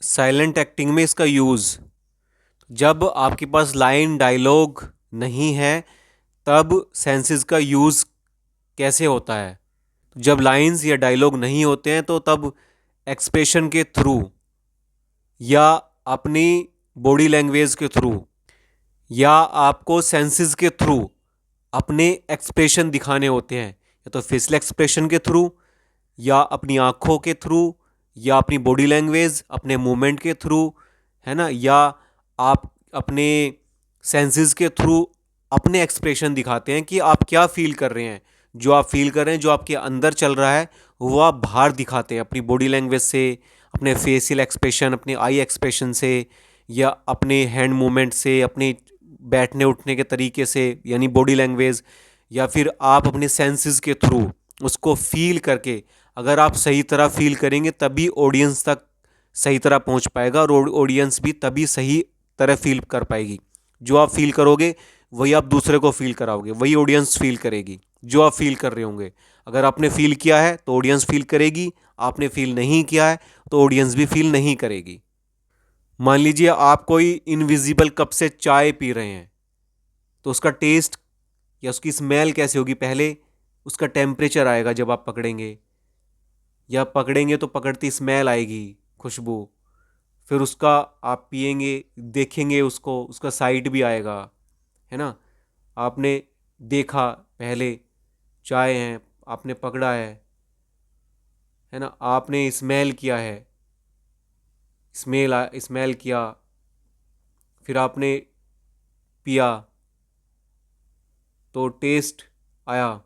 Silent acting में इसका use, जब आपके पास लाइन डायलॉग नहीं है तब सेंसेस का यूज़ कैसे होता है। जब लाइंस या डायलॉग नहीं होते हैं तो तब एक्सप्रेशन के थ्रू या अपनी बॉडी लैंग्वेज के थ्रू या आपको सेंसेस के थ्रू अपने एक्सप्रेशन दिखाने होते हैं, या तो फेशियल एक्सप्रेशन के थ्रू या अपनी आँखों के थ्रू या अपनी बॉडी लैंग्वेज अपने मूवमेंट के थ्रू, है ना, या आप अपने सेंसेस के थ्रू अपने एक्सप्रेशन दिखाते हैं कि आप क्या फील कर रहे हैं। जो आप फील कर रहे हैं, जो आपके अंदर चल रहा है, वो आप बाहर दिखाते हैं अपनी बॉडी लैंग्वेज से, अपने फेशियल एक्सप्रेशन, अपने आई एक्सप्रेशन से, या अपने हैंड मूवमेंट से, अपने बैठने उठने के तरीके से यानी बॉडी लैंग्वेज, या फिर आप अपने सेंसेस के थ्रू उसको फील करके। अगर आप सही तरह फील करेंगे तभी ऑडियंस तक सही तरह पहुंच पाएगा और ऑडियंस भी तभी सही तरह फील कर पाएगी। जो आप फील करोगे वही आप दूसरे को फील कराओगे, वही ऑडियंस फील करेगी जो आप फील कर रहे होंगे। अगर आपने फील किया है तो ऑडियंस फील करेगी, आपने फील नहीं किया है तो ऑडियंस भी फील नहीं करेगी। मान लीजिए आप कोई इनविजिबल कप से चाय पी रहे हैं, तो उसका टेस्ट या उसकी स्मेल कैसे होगी? पहले उसका टेम्परेचर आएगा जब आप पकड़ेंगे, या पकड़ेंगे तो पकड़ती स्मेल आएगी, खुशबू। फिर उसका आप पिएंगे, देखेंगे उसको, उसका साइड भी आएगा, है ना। आपने देखा पहले चाय है, आपने पकड़ा है ना, आपने स्मेल किया है, स्मेल किया, फिर आपने पिया तो टेस्ट आया।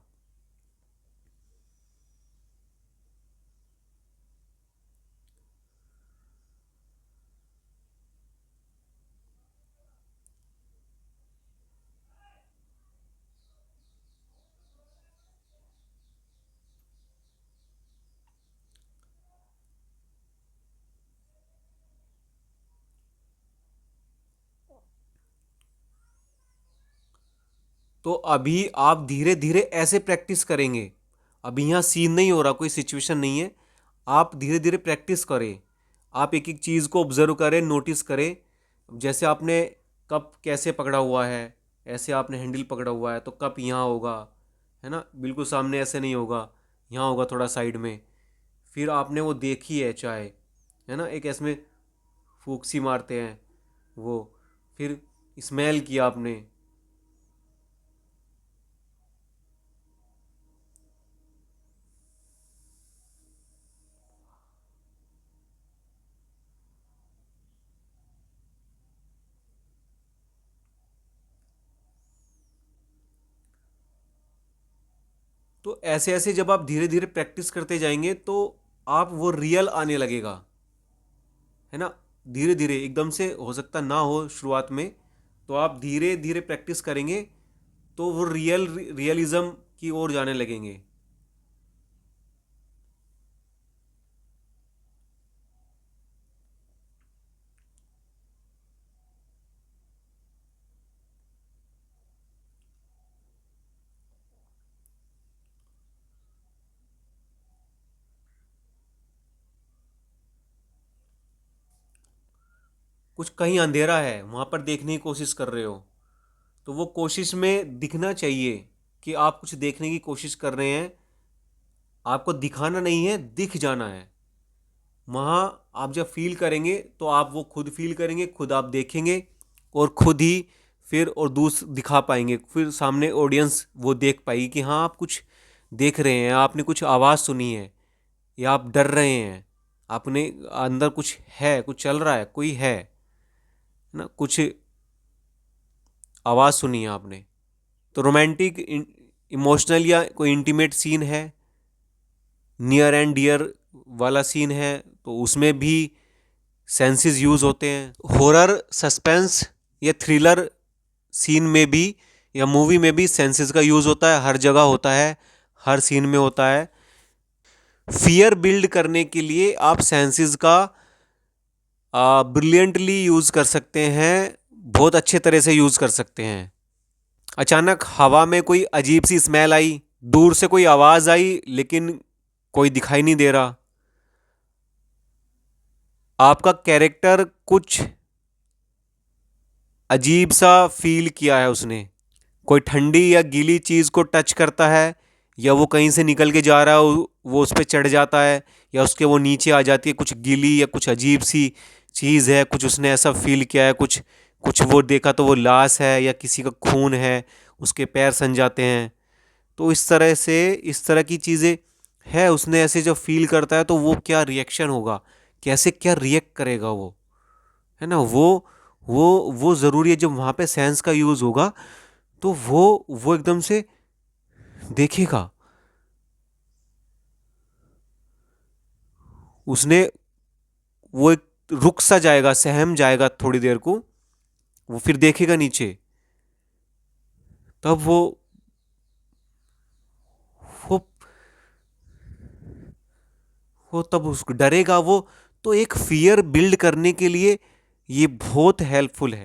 तो अभी आप धीरे धीरे ऐसे प्रैक्टिस करेंगे। अभी यहाँ सीन नहीं हो रहा, कोई सिचुएशन नहीं है, आप धीरे धीरे प्रैक्टिस करें। आप एक एक चीज़ को ऑब्जर्व करें, नोटिस करें। जैसे आपने कप कैसे पकड़ा हुआ है, ऐसे आपने हैंडल पकड़ा हुआ है तो कप यहाँ होगा, है ना, बिल्कुल सामने ऐसे नहीं होगा, यहाँ होगा थोड़ा साइड में। फिर आपने वो देखी है चाय, है ना, एक ऐसे में फूंक सी मारते हैं वो। फिर स्मेल किया आपने। तो ऐसे ऐसे जब आप धीरे धीरे प्रैक्टिस करते जाएंगे तो आप वो रियल आने लगेगा, है ना। धीरे धीरे, एकदम से हो सकता ना हो शुरुआत में, तो आप धीरे धीरे प्रैक्टिस करेंगे तो वो रियलिज्म की ओर जाने लगेंगे। कुछ कहीं अंधेरा है वहां पर देखने की कोशिश कर रहे हो, तो वो कोशिश में दिखना चाहिए कि आप कुछ देखने की कोशिश कर रहे हैं। आपको दिखाना नहीं है, दिख जाना है। वहाँ आप जब फील करेंगे तो आप वो खुद फील करेंगे, खुद आप देखेंगे और खुद ही फिर और दिखा पाएंगे। फिर सामने ऑडियंस वो देख पाएगी कि हाँ आप कुछ देख रहे हैं, आपने कुछ आवाज़ सुनी है, या आप डर रहे हैं, आपने अंदर कुछ है, कुछ चल रहा है, कोई है ना, कुछ आवाज़ सुनी है आपने। तो रोमांटिक, इमोशनल या कोई इंटीमेट सीन है, नियर एंड डियर वाला सीन है, तो उसमें भी सेंसेस यूज़ होते हैं। हॉरर, सस्पेंस या थ्रिलर सीन में भी या मूवी में भी सेंसेस का यूज़ होता है, हर जगह होता है, हर सीन में होता है। फियर बिल्ड करने के लिए आप सेंसेस का ब्रिलियंटली यूज़ कर सकते हैं, बहुत अच्छे तरह से यूज़ कर सकते हैं। अचानक हवा में कोई अजीब सी स्मेल आई, दूर से कोई आवाज़ आई लेकिन कोई दिखाई नहीं दे रहा, आपका कैरेक्टर कुछ अजीब सा फील किया है उसने, कोई ठंडी या गीली चीज़ को टच करता है, या वो कहीं से निकल के जा रहा है, वो उस पर चढ़ जाता है, या उसके वो नीचे आ जाती है, कुछ गीली या कुछ अजीब सी चीज़ है, कुछ उसने ऐसा फील किया है, कुछ कुछ वो देखा तो वो लाश है या किसी का खून है, उसके पैर सन जाते हैं। तो इस तरह से, इस तरह की चीज़ें है, उसने ऐसे जब फील करता है तो वो क्या रिएक्शन होगा, कैसे क्या रिएक्ट करेगा वो, है ना। वो ज़रूरी है, जब वहाँ पे सेंस का यूज़ होगा तो वो एकदम से देखेगा, उसने वो एक रुक सा जाएगा, सहम जाएगा थोड़ी देर को, वो फिर देखेगा नीचे, तब वो वो तब उसको डरेगा वो। तो एक फियर बिल्ड करने के लिए ये बहुत हेल्पफुल है।